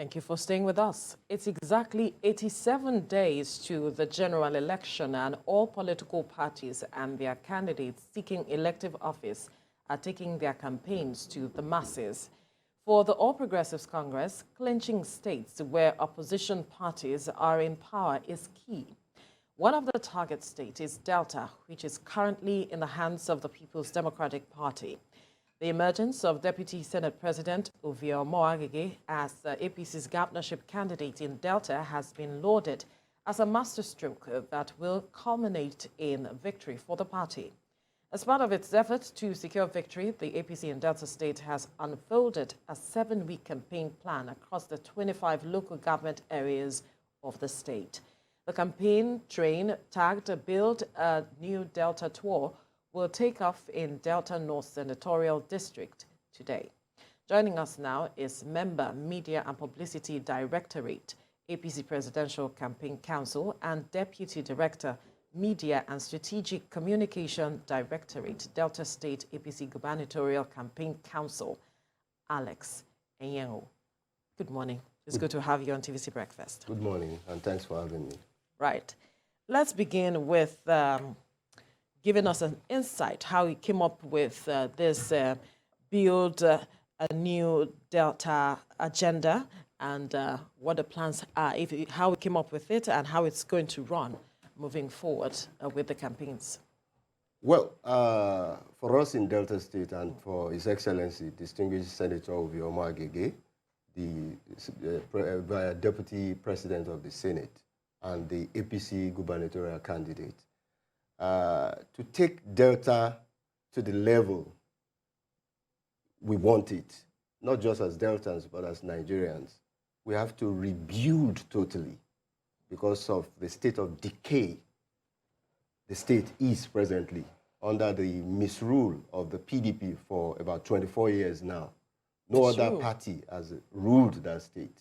Thank you for staying with us. It's exactly 87 days to the general election, and all political parties and their candidates seeking elective office are taking their campaigns to the masses. For the All Progressives Congress, clinching states where opposition parties are in power is key. One of the target states is Delta, which is currently in the hands of the People's Democratic Party. The emergence of Deputy Senate President Agege as APC's governorship candidate in Delta has been lauded as a masterstroke that will culminate in victory for the party. As part of its efforts to secure victory, the APC in Delta State has unfolded a 7-week campaign plan across the 25 local government areas of the state. The campaign train, tagged Build a New Delta Tour, will take off in Delta North Senatorial District today. Joining us now is Member Media and Publicity Directorate, APC Presidential Campaign Council, and Deputy Director, Media and Strategic Communication Directorate, Delta State APC Gubernatorial Campaign Council, Alex Enyengo. Good morning. It's good to have you on TVC Breakfast. Good morning, and thanks for having me. Right. Let's begin with giving us an insight how he came up with this Build a New Delta agenda, and what the plans are, how he came up with it and how it's going to run moving forward with the campaigns. Well, for us in Delta State and for His Excellency, Distinguished Senator Agege, the Deputy President of the Senate and the APC gubernatorial candidate, to take Delta to the level we want it, not just as Deltans, but as Nigerians, we have to rebuild totally because of the state of decay the state is presently under the misrule of the PDP for about 24 years now. No other party has ruled that state.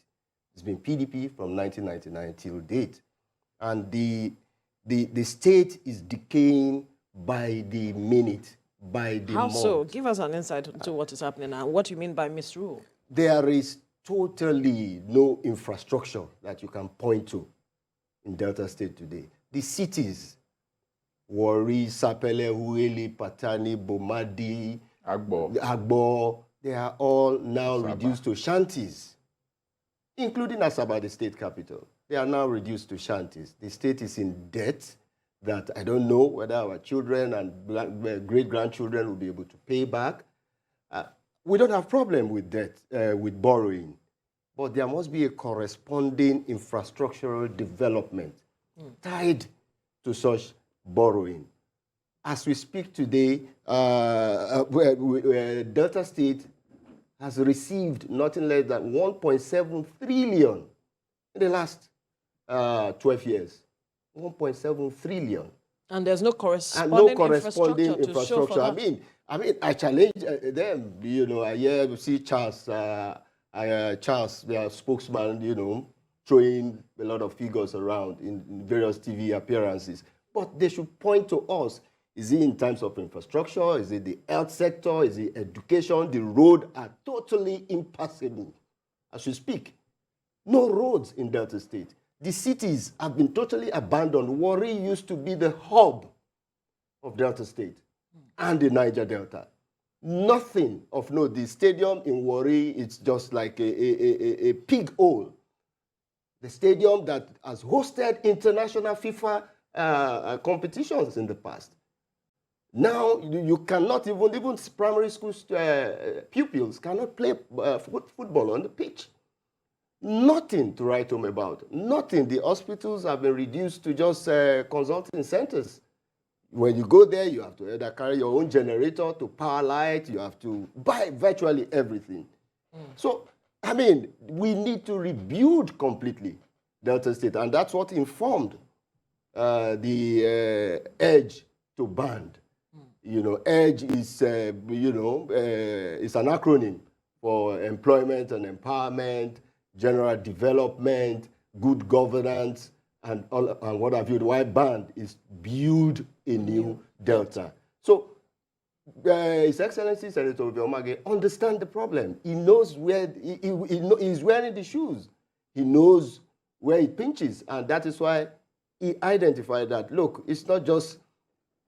It's been PDP from 1999 till date. And the state is decaying by the minute, by the month. How so? Give us an insight into what is happening now. What do you mean by misrule? There is totally no infrastructure that you can point to in Delta State today. The cities, Warri, Sapele, Hueli, Patani, Bomadi, Agbo, they are all now reduced to shanties, including Asaba, the state capital. They are now reduced to shanties. The state is in debt that I don't know whether our children and great-grandchildren will be able to pay back. We don't have problem with debt, with borrowing, but there must be a corresponding infrastructural development tied to such borrowing. As we speak today, Delta State has received nothing less than 1.7 trillion in the last 12 years. 1.7 trillion. And there's no corresponding, infrastructure to show for that. I mean, I challenge them. You know, I hear see Charles, their spokesman, you know, throwing a lot of figures around in various TV appearances. But they should point to us. Is it in terms of infrastructure? Is it the health sector? Is it education? The roads are totally impassable as we speak. No roads in Delta State. The cities have been totally abandoned. Warri used to be the hub of Delta State and the Niger Delta. Nothing of note. The stadium in Warri, it's just like a pig hole. The stadium that has hosted international FIFA competitions in the past. Now you cannot even primary school pupils cannot play football on the pitch. Nothing to write home about. Nothing. The hospitals have been reduced to just consulting centers. When you go there, you have to either carry your own generator to power light. You have to buy virtually everything. So, I mean, we need to rebuild completely Delta State, and that's what informed the edge to band. You know, EDGE is, it's an acronym for employment and empowerment, general development, good governance, and what have you. The white band is build a new Delta. So His Excellency Senator Obiomage understands the problem. He knows where he's wearing the shoes. He knows where it pinches, and that is why he identified that, look, it's not just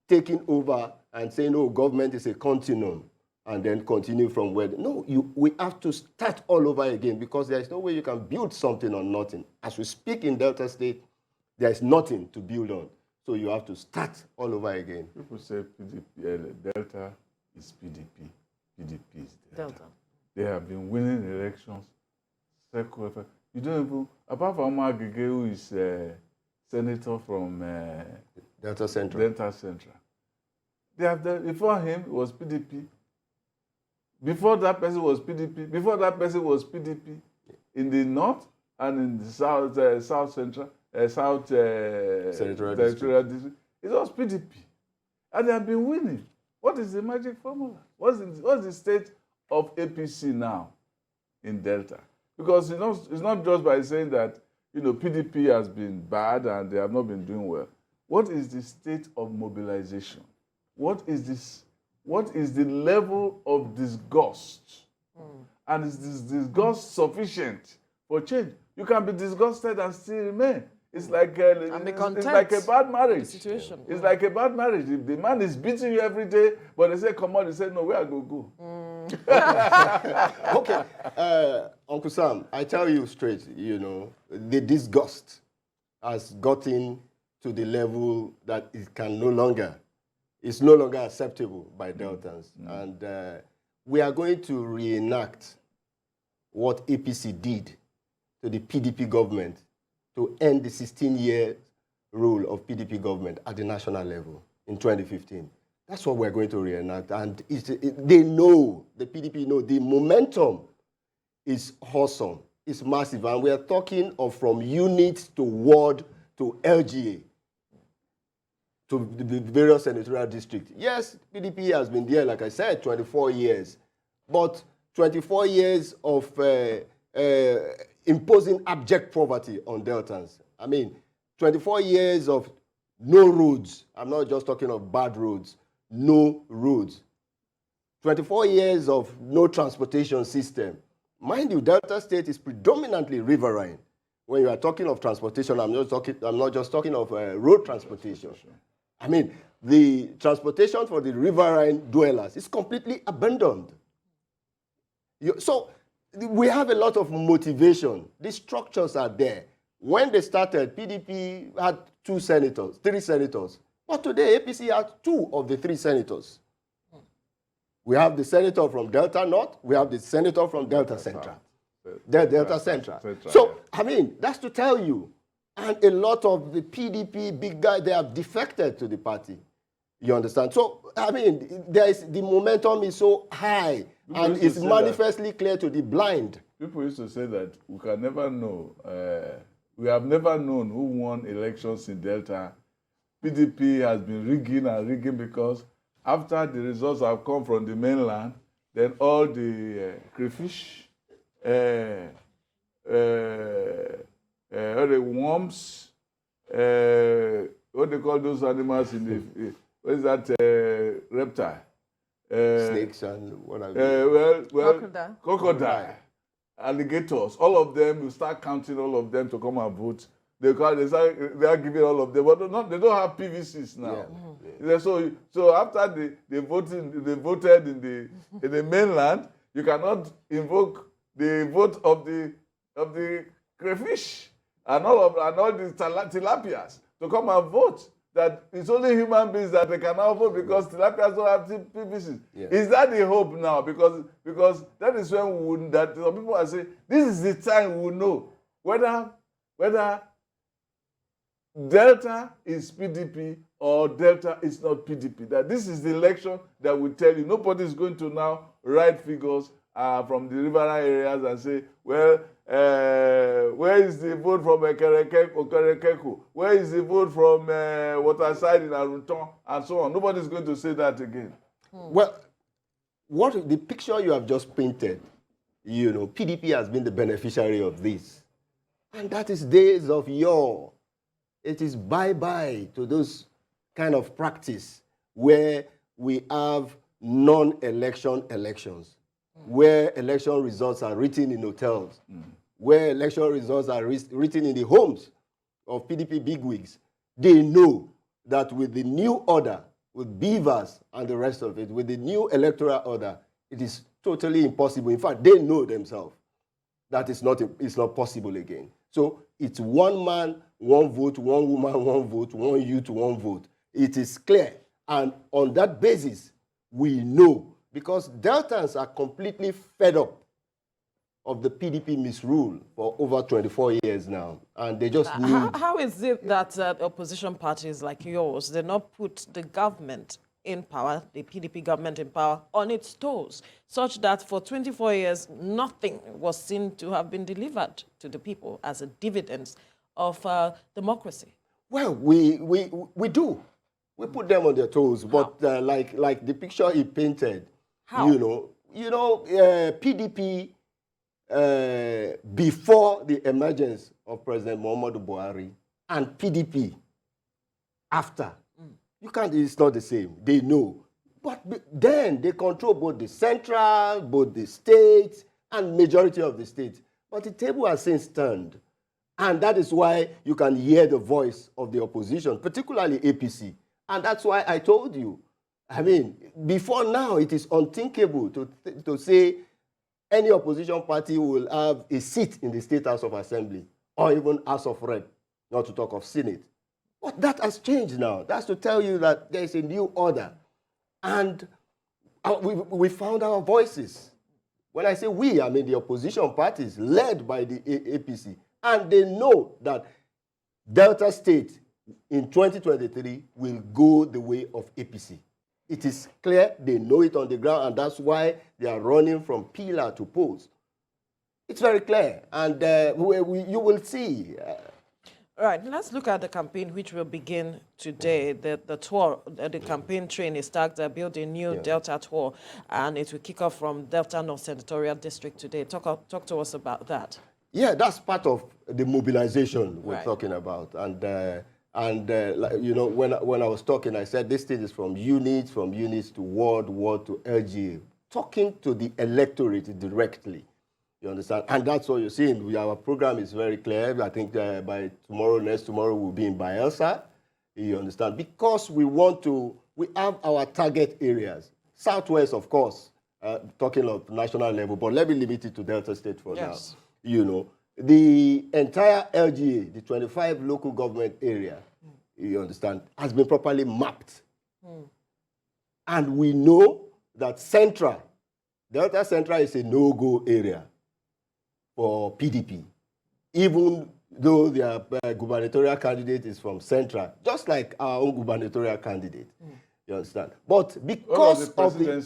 taking over and saying, oh, government is a continuum, and then continue from where. No, we have to start all over again, because there is no way you can build something on nothing. As we speak in Delta State, there is nothing to build on. So you have to start all over again. People say PDP, Delta is PDP. PDP is Delta. They have been winning elections. You don't even, apart from Agege, who is senator from Delta Central. Delta Central. They have before him, it was PDP. Before that person was PDP. Before that person was PDP. In the north and in the south central, south senatorial district, it was PDP. And they have been winning. What is the magic formula? What's the state of APC now in Delta? Because it's not just by saying that PDP has been bad and they have not been doing well. What is the state of mobilization? What is the level of disgust? And is this disgust sufficient for change? You can be disgusted and still remain. It's like it's like a bad marriage. Situation. It's like a bad marriage. If the man is beating you every day, but they say, come on, they say, no, where I go. Okay. Uncle Sam, I tell you straight, the disgust has gotten to the level that it's no longer acceptable by Deltans. And we are going to reenact what APC did to the PDP government to end the 16-year rule of PDP government at the national level in 2015. That's what we're going to reenact. And they know, the PDP know, the momentum is awesome. It's massive. And we are talking of from units to ward to LGA, to the various senatorial districts. Yes, PDP has been there, like I said, 24 years. But 24 years of imposing abject poverty on Deltans. I mean, 24 years of no roads. I'm not just talking of bad roads. No roads. 24 years of no transportation system. Mind you, Delta State is predominantly riverine. When you are talking of transportation, I'm not just talking of road transportation. I mean, the transportation for the riverine dwellers is completely abandoned. So we have a lot of motivation. The structures are there. When they started, PDP had 3 senators. But today, APC has 2 of the 3 senators. We have the senator from Delta North. We have the senator from Delta Central. Delta Central. So, I mean, that's to tell you. And a lot of the PDP big guys, they have defected to the party. You understand? So, I mean, the momentum is so high, and it's manifestly clear to the blind. People used to say that we can never know. We have never known who won elections in Delta. PDP has been rigging because after the results have come from the mainland, then all the crayfish, all the worms, what they call those animals in the, what is that reptile? Snakes and what are they? Crocodile, alligators, all of them, you start counting all of them to come and vote. They are giving all of them, but they don't have PVCs now. Yeah. So after they voted in the mainland, you cannot invoke the vote of the crayfish and all the tilapias to come and vote. That it's only human beings that they cannot vote because tilapias don't have PVCs. Yeah. Is that the hope now? Because that is when that some people are saying this is the time we will know whether Delta is PDP or Delta is not PDP. That this is the election that will tell you. Nobody is going to now write figures from the riverine areas and say, well, where is the vote from Okerekeku? Where is the vote from Waterside in Arunton? And so on. Nobody is going to say that again. Well, the picture you have just painted, PDP has been the beneficiary of this. And that is days of yore. It is bye-bye to those kind of practice where we have non-election elections, where election results are written in hotels, where election results are written in the homes of PDP bigwigs. They know that with the new order, with beavers and the rest of it, with the new electoral order, it is totally impossible. In fact, they know themselves that it's not possible again. So it's one man, one vote, one woman, one vote, one youth, one vote. It is clear. And on that basis, we know, because Deltans are completely fed up of the PDP misrule for over 24 years now. And they just need... How is it that opposition parties like yours did not put the government in power, the PDP government in power, on its toes, such that for 24 years, nothing was seen to have been delivered to the people as a dividend of democracy? Well, we do. We put them on their toes. How? But like the picture he painted, how? PDP, before the emergence of President Muhammadu Buhari, and PDP after, it's not the same. They know. But then they control both the central, both the states, and majority of the states. But the table has since turned. And that is why you can hear the voice of the opposition, particularly APC. And that's why I told you, I mean, before now, it is unthinkable to say any opposition party will have a seat in the State House of Assembly or even House of Rep, not to talk of Senate. But that has changed now. That's to tell you that there is a new order. And we found our voices. When I say we, I mean the opposition parties led by the APC. And they know that Delta State in 2023 will go the way of APC. It is clear, they know it on the ground, and that's why they are running from pillar to post. It's very clear, and you will see. All right, let's look at the campaign, which will begin today. The tour, the campaign train is tagged Build a New Delta Tour, and it will kick off from Delta North Senatorial District today. Talk to us about that. Yeah, that's part of the mobilization we're talking about. And when I was talking, I said this thing is from units to ward to LGA, talking to the electorate directly. You understand? And that's what you're seeing. Our program is very clear. I think by tomorrow, next tomorrow, we'll be in Bayelsa. You understand? Because we have our target areas. Southwest, of course, talking of national level, but let me limit it to Delta State for now. The entire LGA, the 25 local government area, you understand, has been properly mapped. And we know that Delta Central is a no-go area for PDP, even though their gubernatorial candidate is from Central, just like our own gubernatorial candidate. You understand? But because of the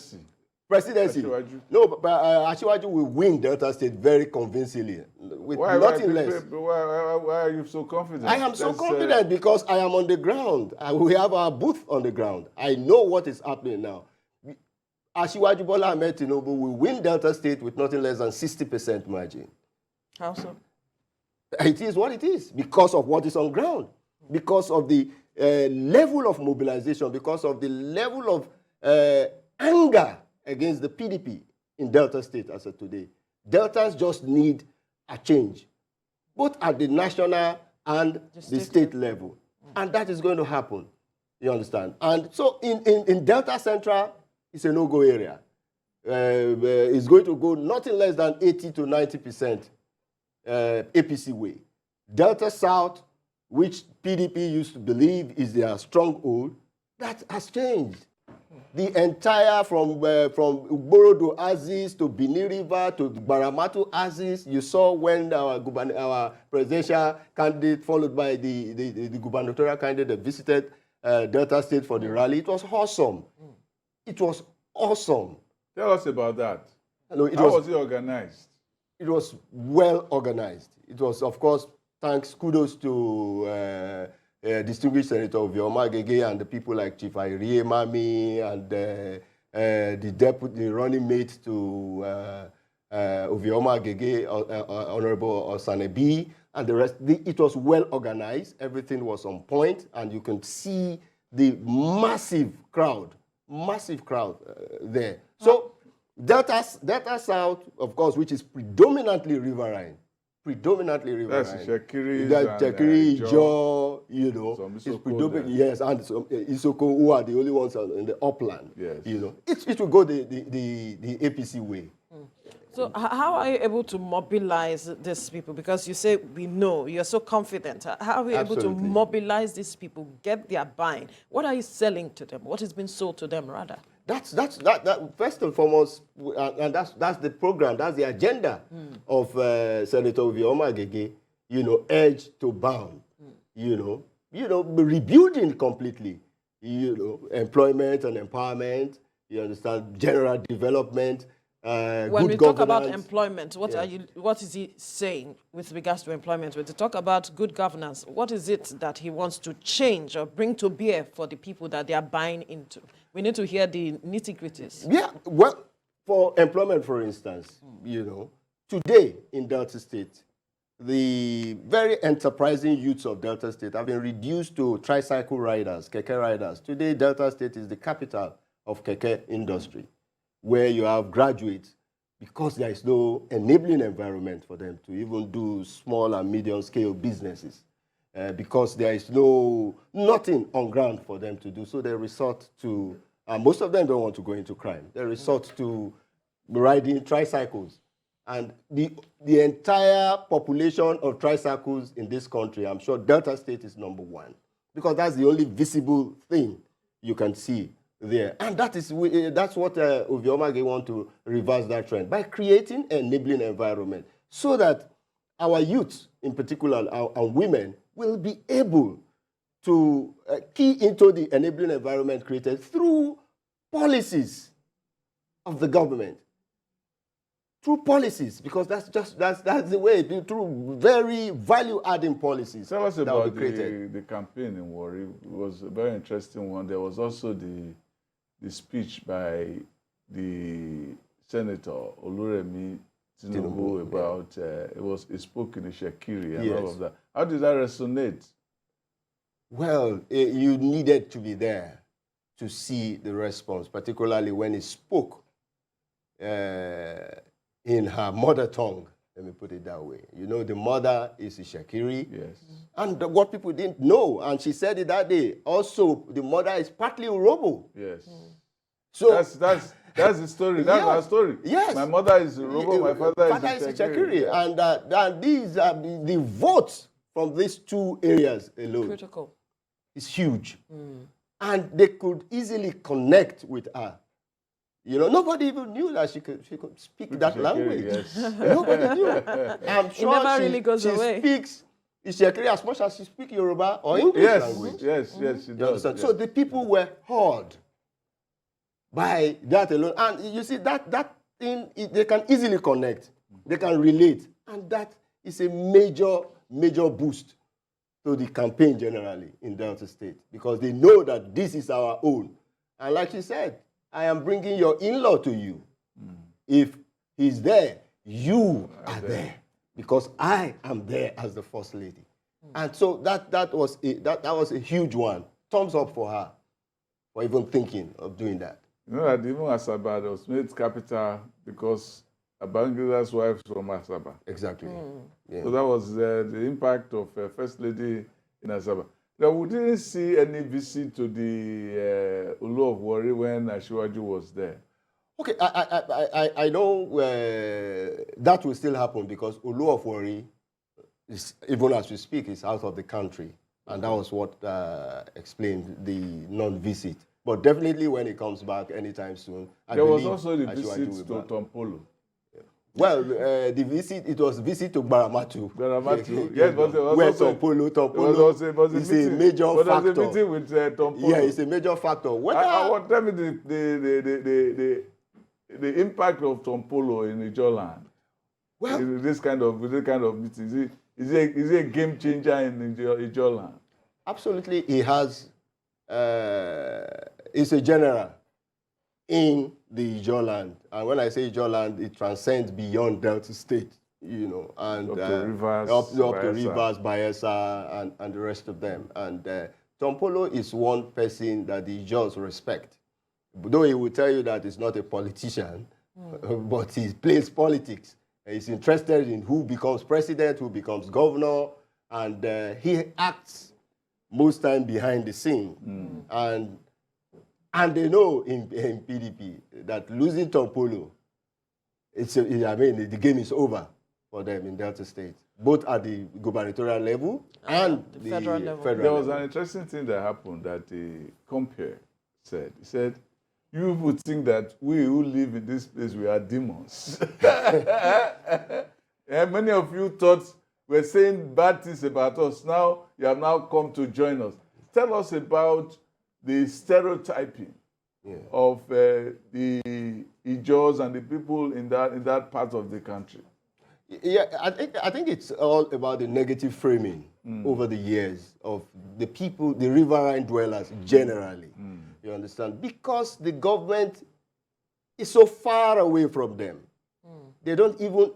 presidency, no, but Asiwaju will win Delta State very convincingly, with nothing less. Why are you so confident? I am so confident because I am on the ground. We have our booth on the ground. I know what is happening now. Asiwaju Bola Ahmed Tinubu will win Delta State with nothing less than 60% margin. How so? It is what it is because of what is on ground, because of the level of mobilization, because of the level of anger against the PDP in Delta State as of today. Deltas just need a change, both at the national and the state level. And that is going to happen, you understand? And so in Delta Central, it's a no-go area. It's going to go nothing less than 80 to 90% APC way. Delta South, which PDP used to believe is their stronghold, that has changed. The entire from Ugborodo Aziz to Bini River to Baramatu Aziz, you saw when our presidential candidate followed by the gubernatorial candidate visited Delta State for the rally. It was awesome. It was awesome. Tell us about that. No, How was it organized? It was well organized. It was, of course, kudos to distinguished Senator Ovioma Agege and the people like Chief Irie Mami and the running mate to Ovioma Agege, Honorable Osanebi, and the rest. It was well organized. Everything was on point, and you can see the massive crowd massive crowd there. So Delta South, of course, which is predominantly riverine. That's Shekiri, Shekiri, Ijo, you know, it's predominantly, yes, and some, Isoko, who are the only ones in the upland. Yes. You know, it will go the APC way. So how are you able to mobilize these people? Because you say we know, you're so confident. How are you able to mobilize these people, get their buying? What are you selling to them? What has been sold to them, rather? That's first and foremost, and that's the program, that's the agenda of Senator Agege, you know, edge to bound, you know, rebuilding completely, you know, employment and empowerment, you understand, general development, when we talk about employment, what is he saying with regards to employment? When we talk about good governance, what is it that he wants to change or bring to bear for the people that they are buying into? We need to hear the nitty-gritties. Yeah, well, for employment, for instance, you know, today in Delta State, the very enterprising youths of Delta State have been reduced to tricycle riders, keke riders. Today, Delta State is the capital of keke industry, where you have graduates, because there is no enabling environment for them to even do small and medium scale businesses, because there is nothing on ground for them to do. So they resort to, most of them don't want to go into crime. They resort to riding tricycles. And the entire population of tricycles in this country, I'm sure Delta State is #1, because that's the only visible thing you can see there. And that's what Oviomage want to reverse that trend by creating an enabling environment so that our youth, in particular, our women, will be able to key into the enabling environment created through policies of the government. Through policies, because that's the way, through very value-adding policies. Tell us about the campaign in Warri. It was a very interesting one. There was also the speech by the Senator Oluremi Tinubu about, it spoke in Shekiri and all of that. How did that resonate? Well, you needed to be there to see the response, particularly when he spoke in her mother tongue, let me put it that way. You know, the mother is Shekiri. Yes. And what people didn't know, and she said it that day, also the mother is partly Urobo. Yes. So that's the story. That's our story. Yes. My mother is Urobo, my father is Shekiri. Yeah. And these are the votes from these two areas alone. Critical. It's huge. And they could easily connect with her. You know, nobody even knew that she could speak that language. Yes. Nobody knew. I'm sure it never really goes away. Speaks Shekiri as much as she speaks Yoruba or English language. Yes, she does. Yes. So the people were awed by that alone. And you see, that thing, they can easily connect. They can relate. And that is a major boost to the campaign generally in Delta State, because they know that this is our own. And like she said, I am bringing your in-law to you. If he's there, you are there, because I am there as the First Lady. And so that was a huge one. Thumbs up for her for even thinking of doing that. You know that even Asaba was made capital because Abangida's wife is from Asaba. Exactly. Yeah. So that was the impact of First Lady in Asaba. Now, we didn't see any visit to the Ulu of Warri when Asiwaju was there. Okay, I know that will still happen, because Ulu of Warri, even as we speak, is out of the country. And that was what explained the non-visit. But definitely when he comes back anytime soon, there was also the visit to Tompolo. Well, it was visit to Baramatu. Yes, but there was where also Tompolo is a major factor. There was a meeting with Tompolo. Yeah, it's a major factor. Tell me the impact of Tompolo in Ijoland. Well, in this kind of meeting, is it a game changer in Ijoland? Absolutely, he has. He's a general in the Ijoland, and when I say Ijoland, it transcends beyond Delta State, you know, and up to Rivers, Bayelsa, and the rest of them. And Tompolo is one person that the Ijos respect though he will tell you that he's not a politician, but he plays politics. He's interested in who becomes president, who becomes governor, and he acts most time behind the scene. And they know in PDP that losing Tompolo, the game is over for them in Delta State, both at the gubernatorial level and the federal level. There was an interesting thing that happened that the compere said. He said, you would think that we who live in this place, we are demons. And many of you thought we're saying bad things about us. Now, you have now come to join us. Tell us about the stereotyping of the Ijaws and the people in that part of the country. Yeah, I think it's all about the negative framing over the years of the people, the riverine dwellers generally. You understand? Because the government is so far away from them. They don't even,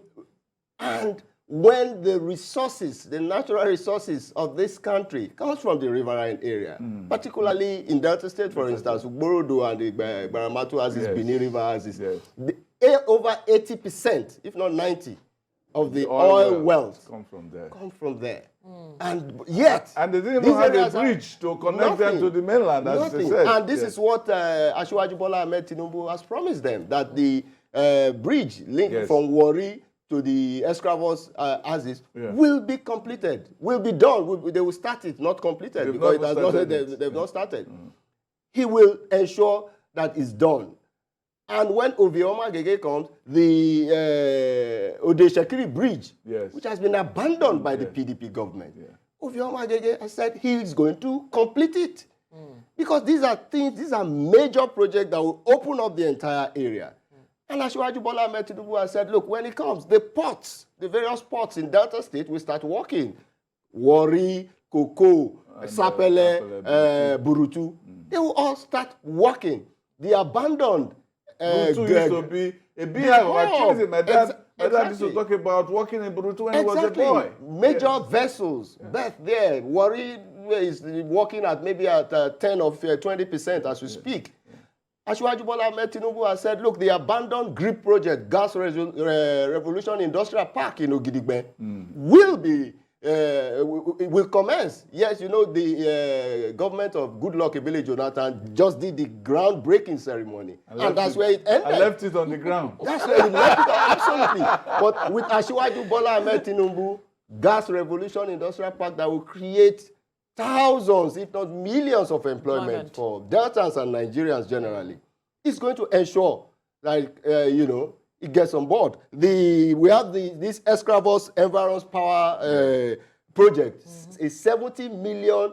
and when the resources, the natural resources of this country comes from the riverine area, particularly in Delta State, for instance, Borodo and the Baramatu has its Bini River has its, over 80%, if not 90%, of the oil wealth come from there. And yet, and they didn't even have a bridge to connect them to the mainland, as they said. And this is what Asiwaju Bola Ahmed Tinubu has promised them, that the bridge linked from Warri to the Escravos Axis will be completed, will be done. They will start it, not completed, because they've not started. He will ensure that it's done. And when Ovioma Agege comes, the Odeshakiri Bridge, which has been abandoned by the PDP government, Ovioma Agege has said he is going to complete it. Because these are major projects that will open up the entire area. And Asiwaju Bola Ahmed Tinubu has said, look, when it comes, the ports, the various ports in Delta State will start working. Warri, Koko, Sapele, Burutu, they will all start working. The abandoned Burutu used to be a beehive of activity. My dad used to talk about working in Burutu when he was a boy. Major vessels, Beth there. Warri is working at maybe at 10 or 20% as we speak. Asiwaju Bola Ahmed Tinubu has said, look, the abandoned GRIP project, Gas Revolution Industrial Park in Ogidigbe, will commence. Yes, you know, the government of Goodluck Ebele Jonathan just did the groundbreaking ceremony. And that's where it ended. I left it on the ground. That's where it left it, absolutely. But with Asiwaju Bola Ahmed Tinubu, Gas Revolution Industrial Park that will create thousands, if not millions of employment for Deltans and Nigerians generally. It's going to ensure that, it gets on board. We have this Escravos Environs Power project, a $70 million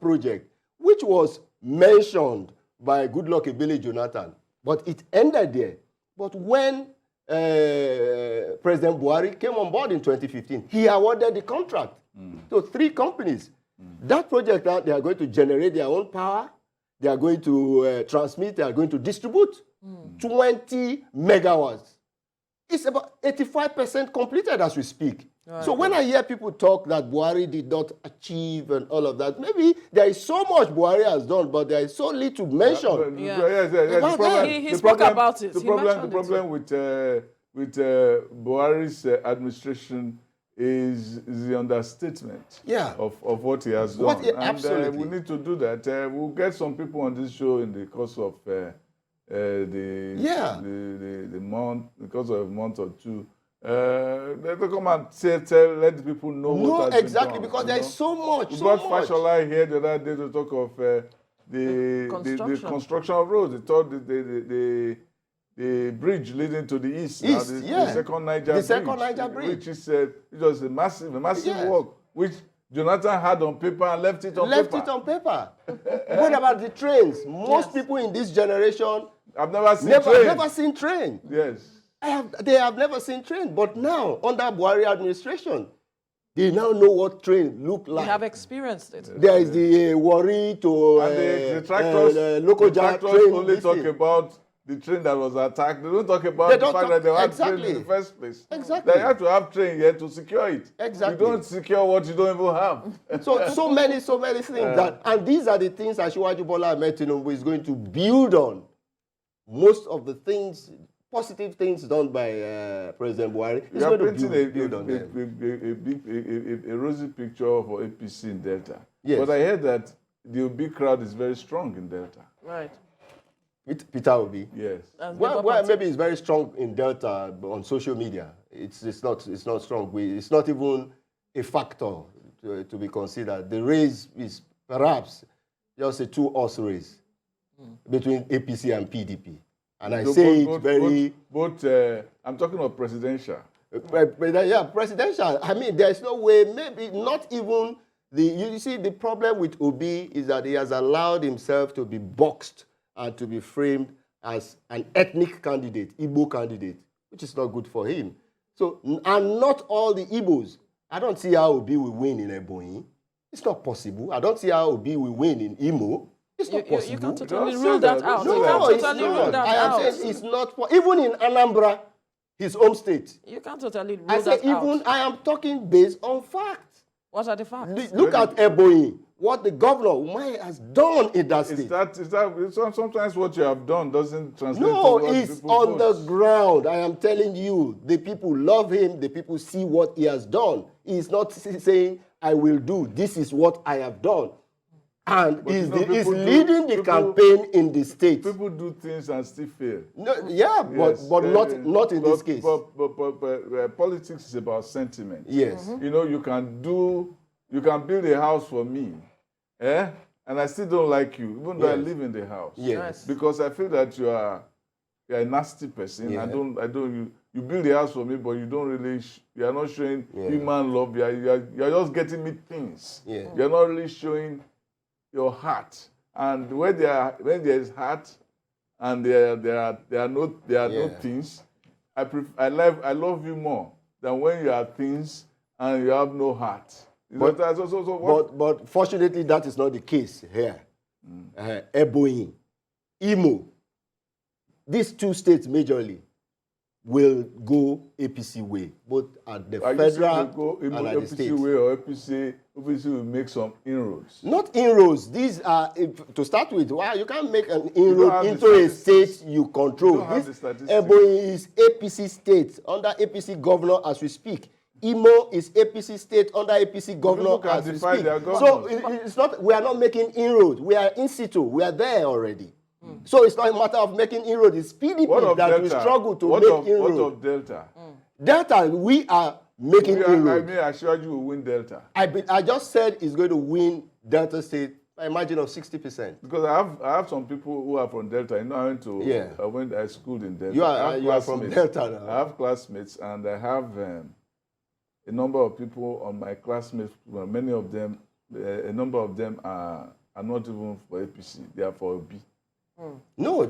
project, which was mentioned by Goodluck Ebele Jonathan, but it ended there. But when President Buhari came on board in 2015, he awarded the contract to 3 companies. That project, they are going to generate their own power, they are going to transmit, they are going to distribute 20 megawatts. It's about 85% completed as we speak. Right. So when I hear people talk that Buhari did not achieve and all of that, maybe there is so much Buhari has done, but there is so little mention. He spoke about it. The problem with Buhari's administration is the understatement of what he has done. Absolutely. We need to do that. We'll get some people on this show in the course of the month, because of a month or two. They come and let the people know what has been done, because there is so much. We got Fashola here the other day to talk of the construction of roads. They thought the bridge leading to the east, the second Niger Bridge, which is just a massive work, which Jonathan had on paper and left it on paper. What about the trains? Most people in this generation have never seen train. Yes. They have never seen train. But now, under Buhari administration, they now know what train look like. They have experienced it. There is the Warri to the tractors only talk about the train that was attacked. They don't talk about the fact that they had train in the first place. Exactly. They have to have train here to secure it. Exactly. You don't secure what you don't even have. So many things. And these are the things Asiwaju Bola Ahmed Tinubu is going to build on most of the things, positive things done by President Buhari, is You are going to painting build on them. a rosy picture for APC in Delta. Yes. But I heard that the Obi crowd is very strong in Delta. Right. Peter Obi. Yes. Well, maybe it's very strong in Delta on social media. It's not strong. It's not even a factor to be considered. The race is perhaps just a two-horse race between APC and PDP. And I say it very... I'm talking of presidential. Yeah, presidential. I mean, there's no way, maybe not even... You see, the problem with Obi is that he has allowed himself to be boxed and to be framed as an ethnic candidate, Igbo candidate, which is not good for him. So, and not all the Igbos. I don't see how Obi will win in Ebonyi. It's not possible. I don't see how Obi will win in Imo. It's not possible. You can't totally rule that out. No, You can't it's totally not. rule that I am out. saying it's not. Even in Anambra, his home state. You can't totally rule I that say even out. I am talking based on facts. What are the facts? Look at Ebonyi. What the governor Umai has done in that state. Sometimes what you have done doesn't translate No, to what it's people on the vote. ground. I am telling you, the people love him. The people see what he has done. He's not saying, I will do. This is what I have done. And But he's, you know, he's people leading the campaign in the state. People do things and still fail. No, yeah, Yes, but not in this case. But politics is about sentiment. Yes. You know, you can build a house for me, and I still don't like you, even though I Yes. live in the house. Yes. Because I feel that you are a nasty person. Yeah. You build a house for me, but you don't really, you are not showing Yeah. human love. You are just getting me things. Yeah. You are not really showing your heart. And when there is heart, and there are no things, I love you more than when you are things and you have no heart. But fortunately, that is not the case here. Ebonyi, Imo, these two states majorly will go APC way, both at the federal and at the APC state. way or APC will make some inroads. Not inroads. These are, to start with, you can't make an don't inroad have into the a state you control. You don't have This the statistics. Ebonyi is APC state, under APC governor as we speak. Imo is APC state, under APC governor People can as we defy speak. their So governors. it's not, we are not making inroads. We are in situ. We are there already. So it's not a matter of making inroads. It's PDP that we struggle to make inroads. What of Delta? Delta, we are making inroads. I may assure you will win Delta. I just said it's going to win Delta State by a margin of 60%. Because I have some people who are from Delta. You know, I schooled in Delta. You are from Delta now. I have classmates, and I have a number of people on my classmates. Well, many of them, a number of them are not even for APC. They are for OB. No, we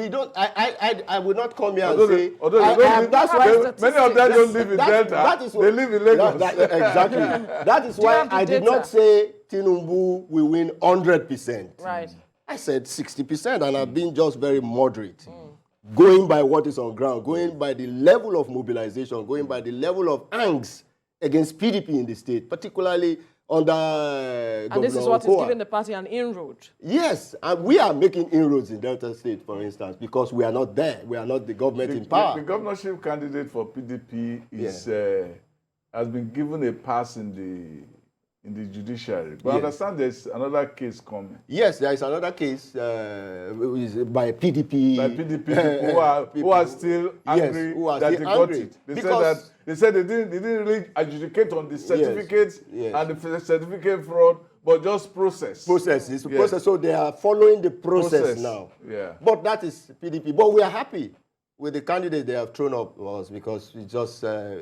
don't. I will not come here Although and say. that's why many of them don't live in Delta. That is they live in Lagos. Exactly. That is why I did not say Tinubu will win 100%. Right. I said 60%, and I've been just very moderate. Going by what is on ground, going by the level of mobilization, going by the level of angst against PDP in the state, particularly under And this is what is giving the party an inroad. Yes, and we are making inroads in Delta State, for instance, because we are not there. We are not the government in power. The governorship candidate for PDP has been given a pass in the judiciary. But I understand there's another case coming. Yes, there is another case by PDP. By PDP people who are still angry that they got it. They said they didn't really adjudicate on the certificates and the certificate fraud, but just process. It's a process, so they are following the process now. Yeah. But that is PDP. But we are happy with the candidate they have thrown up us because it's just a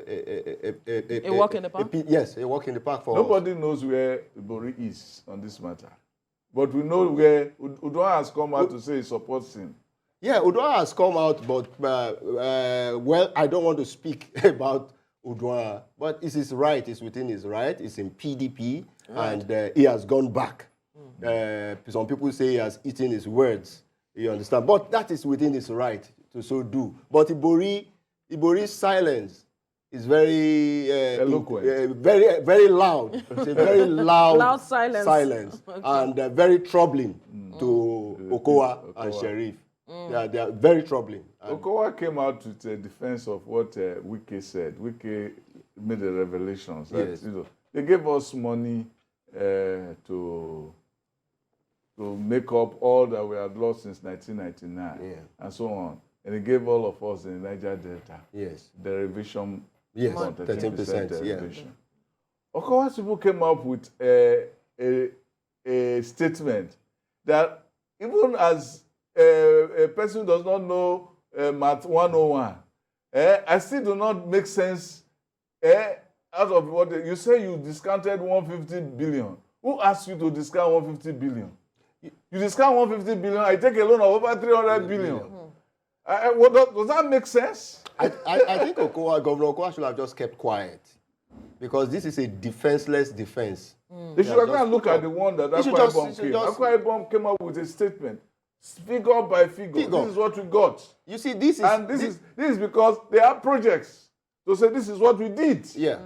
walk in the park? Yes, a walk in the park for Nobody knows where Ibori is on this matter. But we know where Udwa has come out to say he supports him. Yeah, Udwa has come out, but well, I don't want to speak about Udwa, but it's his right, it's within his right, it's in PDP, and he has gone back. Some people say he has eaten his words, you understand, but that is within his right to so do. But Ibori's silence is very eloquent, very, very loud. It's a very loud silence. and very troubling to Okowa and Sheriff. They are very troubling. And Okowa came out with a defense of what Wike said. Wike made a revelation. That, Yes. They gave us money to make up all that we had lost since 1999 and so on. And they gave all of us in the Niger Delta derivation. Yes, 13% 13%. derivation. Okowa's people came up with a statement that even as a person who does not know Math 101, I still do not make sense out of what you say you discounted 150 billion. Who asked you to discount 150 billion? You discount 150 billion, I take a loan of over 300 billion. Does that make sense? I think Governor Okowa should have just kept quiet, because this is a defenseless defense. They should have look at the one that Akwa Ibom came. Akwa Ibom came up with a statement, figure by figure. This is what we got. You see, this is because they have projects to say this is what we did. Yeah.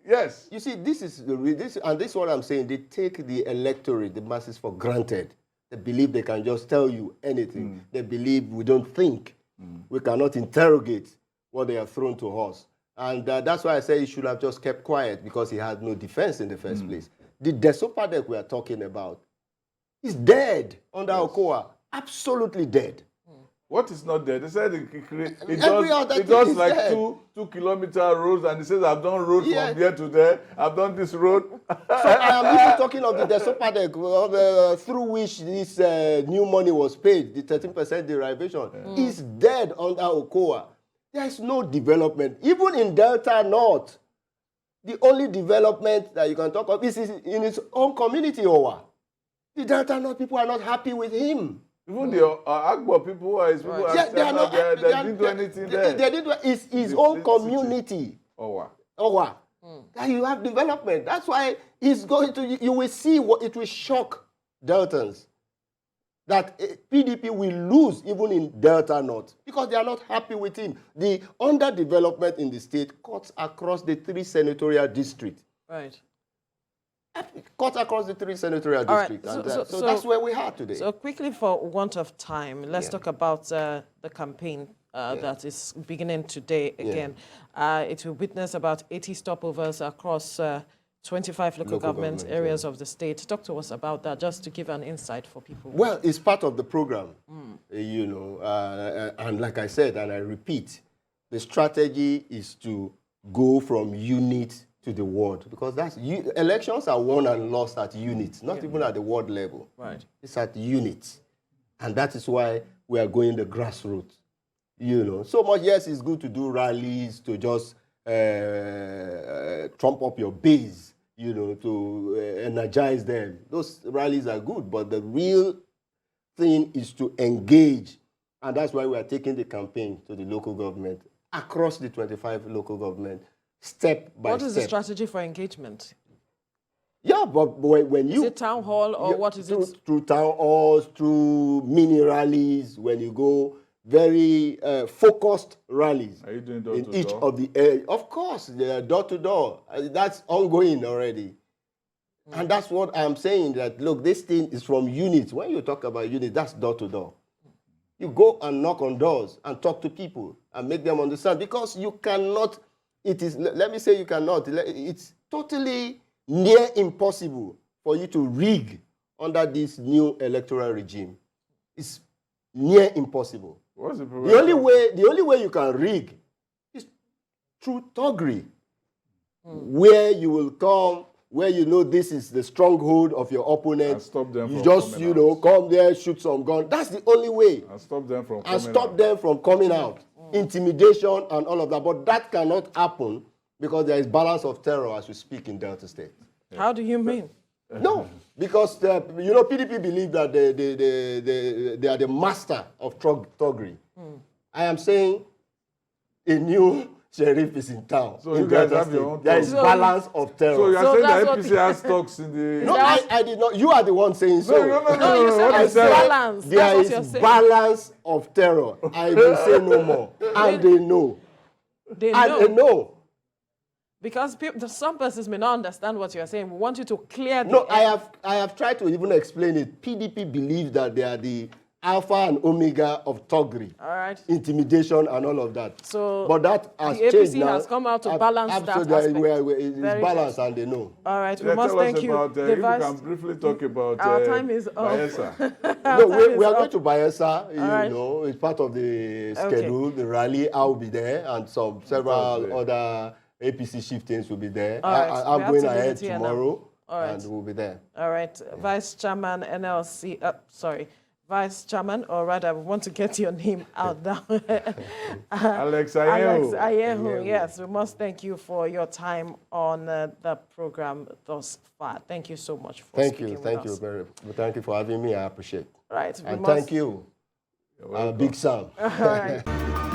Yes. You see, this is what I'm saying. They take the electorate, the masses, for granted. They believe they can just tell you anything. They believe we don't think. We cannot interrogate what they have thrown to us. And that's why I say he should have just kept quiet, because he had no defense in the first place. The Desopadek we are talking about is dead under Okowa. Absolutely dead. What is not dead? They said it Every does like 2 kilometer roads, and he says, I've done road from there to there. I've done this road. So I am even talking of the Desopadek, through which this new money was paid, the 13% derivation, is dead under Okowa. There is no development. Even in Delta North, the only development that you can talk of is in his own community, Owa. The Delta North people are not happy with him. Even the Agbo people, his people, they didn't do anything there. They didn't do it's his own community. Owa. That you have development. That's why he's going to, you will see what it will shock Deltans. That PDP will lose even in Delta North, because they are not happy with him. The underdevelopment in the state cuts across the 3 senatorial districts. Right. Cut across the 3 senatorial districts. Right. So that's where we are today. So quickly, for want of time, let's talk about the campaign that is beginning today again. It will witness about 80 stopovers across 25 local government areas of the state. Talk to us about that, just to give an insight for people. Well, it's part of the program, you know, and like I said, and I repeat, the strategy is to go from unit to the ward, because elections are won and lost at units, not even at the ward level. Right. It's at units, and that is why we are going the grassroots. You know, so much. Yes, it's good to do rallies to just trump up your base, you know, to energize them. Those rallies are good, but the real thing is to engage, and that's why we are taking the campaign to the local government, across the 25 local government, step by step. What is the strategy for engagement? Yeah, but when you... Is it town hall, or what is it? Through town halls, through mini rallies, when you go very focused rallies. Are you doing door in to each door? of the areas? Of course, they are door to door. That's ongoing already. And that's what I'm saying, that, look, this thing is from units. When you talk about units, that's door to door. You go and knock on doors and talk to people and make them understand, because you cannot, let me say you cannot, it's totally near impossible for you to rig under this new electoral regime. It's near impossible. What's the problem? The only way you can rig is through thuggery, where you will come, where you know this is the stronghold of your opponent. And stop them you from just, coming you know, out. come there, shoot some gun. That's the only way. And stop them from And coming stop out. them from coming out. Intimidation and all of that. But that cannot happen, because there is balance of terror as we speak in Delta State. How do you mean? No, because you know, PDP believe that they are the master of thuggery. I am saying a new sheriff is in town. So in you guys Delta have your State. own There is thug. balance of terror. So you're So saying that's that what APC the- has stocks in the... No, I did not. You are the one saying so. No, you said What there's is that? balance. There That's what is you're saying. balance of terror. I will say no more. And they know. They And know. they know. Because some persons may not understand what you're saying. We want you to clear the No, air. I have tried to even explain it. PDP believes that they are the alpha and omega of thuggery, All right. intimidation, and all of that. So but that has the changed APC now. has come out to balance that Absolutely, aspect. it's Very balanced, good. and they know. All right, we Yeah, must tell us thank you. about, The if you vice- can briefly talk about Our time is up. Bayelsa. No, we are up. going to Bayelsa. You right. know, it's part of the schedule, the rally. I will be there, and several other APC chieftains will be there. All right. I'm We have going to leave ahead it here tomorrow, All right. and we'll be there. All right, Vice Chairman NLC, Vice Chairman, or rather, we want to get your name out now. Alex Ayeho. Alex Ayeho, yes, we must thank you for your time on the program thus far. Thank you so much for speaking with us. Thank you for having me. I appreciate it. Right, And thank you, Big Sam. All right.